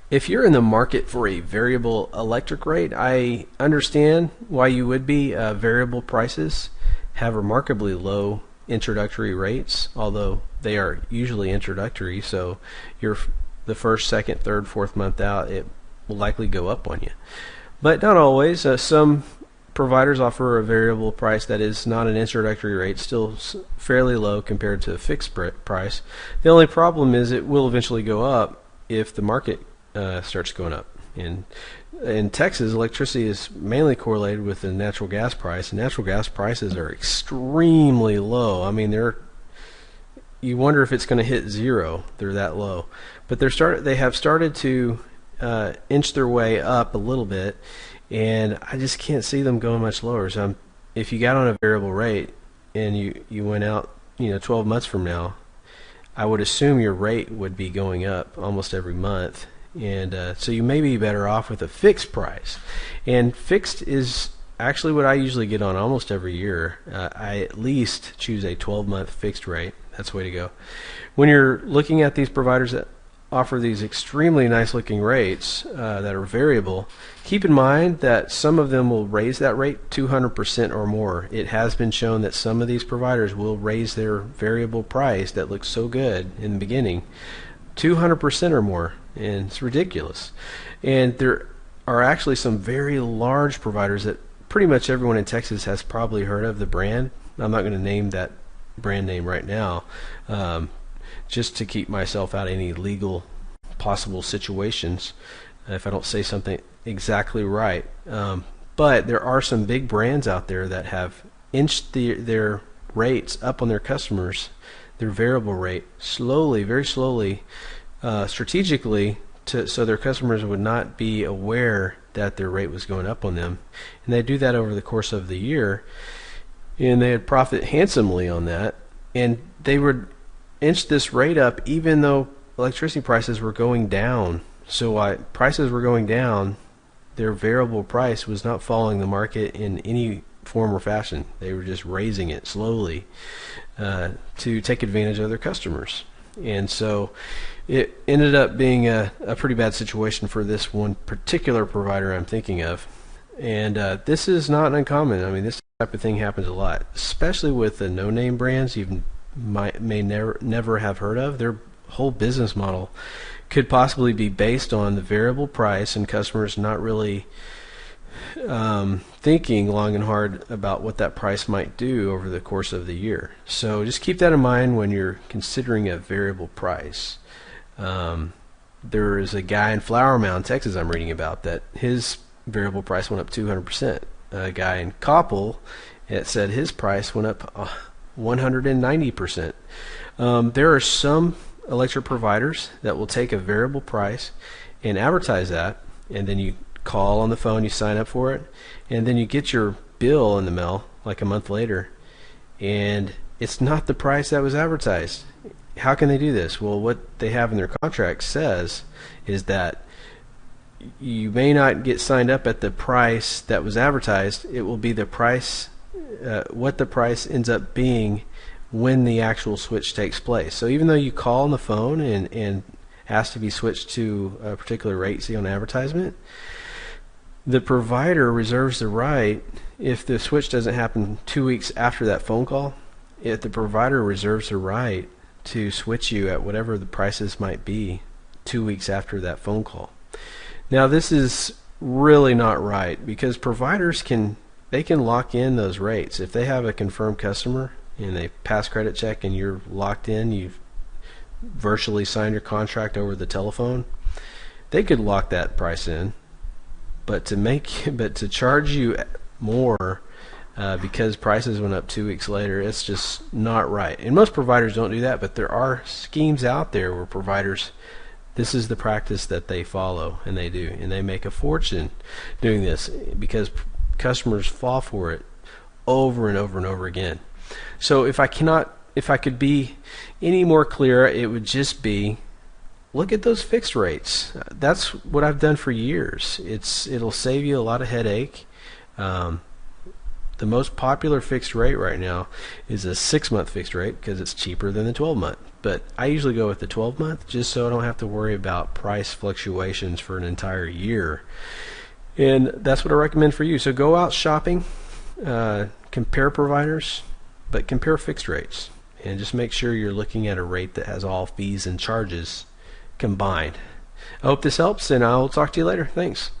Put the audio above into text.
If you're in the market for a variable electric rate, I understand why you would be. Variable prices have remarkably low introductory rates, although they are usually introductory, so the first, second, third, fourth month out, it will likely go up on you. But not always. Some providers offer a variable price that is not an introductory rate, still fairly low compared to a fixed price. The only problem is it will eventually go up if the market starts going up. In Texas, electricity is mainly correlated with the natural gas price, and natural gas prices are extremely low. I mean, you wonder if it's going to hit zero. They're that low, but they have started to inch their way up a little bit, and I just can't see them going much lower. So if you got on a variable rate and you went out 12 months from now, I would assume your rate would be going up almost every month, and so you may be better off with a fixed price. And fixed is actually what I usually get on almost every year. I at least choose a 12-month fixed rate. That's the way to go. When you're looking at these providers that offer these extremely nice looking rates that are variable, keep in mind that some of them will raise that rate 200% or more. It has been shown that some of these providers will raise their variable price that looks so good in the beginning 200% or more, and it's ridiculous. And there are actually some very large providers that pretty much everyone in Texas has probably heard of the brand. I'm not going to name that brand name right now, just to keep myself out of any legal possible situations if I don't say something exactly right. But there are some big brands out there that have inched their rates up on their customers, their variable rate, slowly, very slowly, strategically, so their customers would not be aware that their rate was going up on them. And they do that over the course of the year, and they would profit handsomely on that. And they would inch this rate up even though electricity prices were going down. So while prices were going down, their variable price was not following the market in any form or fashion. They were just raising it slowly to take advantage of their customers. And so it ended up being a pretty bad situation for this one particular provider I'm thinking of. And this is not uncommon. I mean, this type of thing happens a lot, especially with the no-name brands you may never have heard of. Their whole business model could possibly be based on the variable price and customers not really thinking long and hard about what that price might do over the course of the year. So just keep that in mind when you're considering a variable price. There is a guy in Flower Mound, Texas I'm reading about that his variable price went up 200%. A guy in Coppell, it said his price went up 190%. There are some electric providers that will take a variable price and advertise that, and then you call on the phone, you sign up for it, and then you get your bill in the mail like a month later, and it's not the price that was advertised. How can they do this? Well, what they have in their contract says is that you may not get signed up at the price that was advertised. It will be the price, what the price ends up being when the actual switch takes place. So even though you call on the phone and ask to be switched to a particular rate, see on advertisement, the provider reserves the right, if the switch doesn't happen 2 weeks after that phone call, if the provider reserves the right to switch you at whatever the prices might be 2 weeks after that phone call. Now this is really not right, because providers can lock in those rates. If they have a confirmed customer and they pass credit check and you're locked in, you've virtually signed your contract over the telephone, they could lock that price in. But to charge you more because prices went up 2 weeks later, it's just not right. And most providers don't do that, but there are schemes out there where providers, this is the practice that they follow, and they do, and they make a fortune doing this because customers fall for it over and over and over again. So if I could be any more clear, it would just be, look at those fixed rates. That's what I've done for years. It'll save you a lot of headache. The most popular fixed rate right now is a 6-month fixed rate because it's cheaper than the 12-month. But I usually go with the 12-month just so I don't have to worry about price fluctuations for an entire year. And that's what I recommend for you. So go out shopping, compare providers, but compare fixed rates. And just make sure you're looking at a rate that has all fees and charges combined. I hope this helps, and I'll talk to you later. Thanks.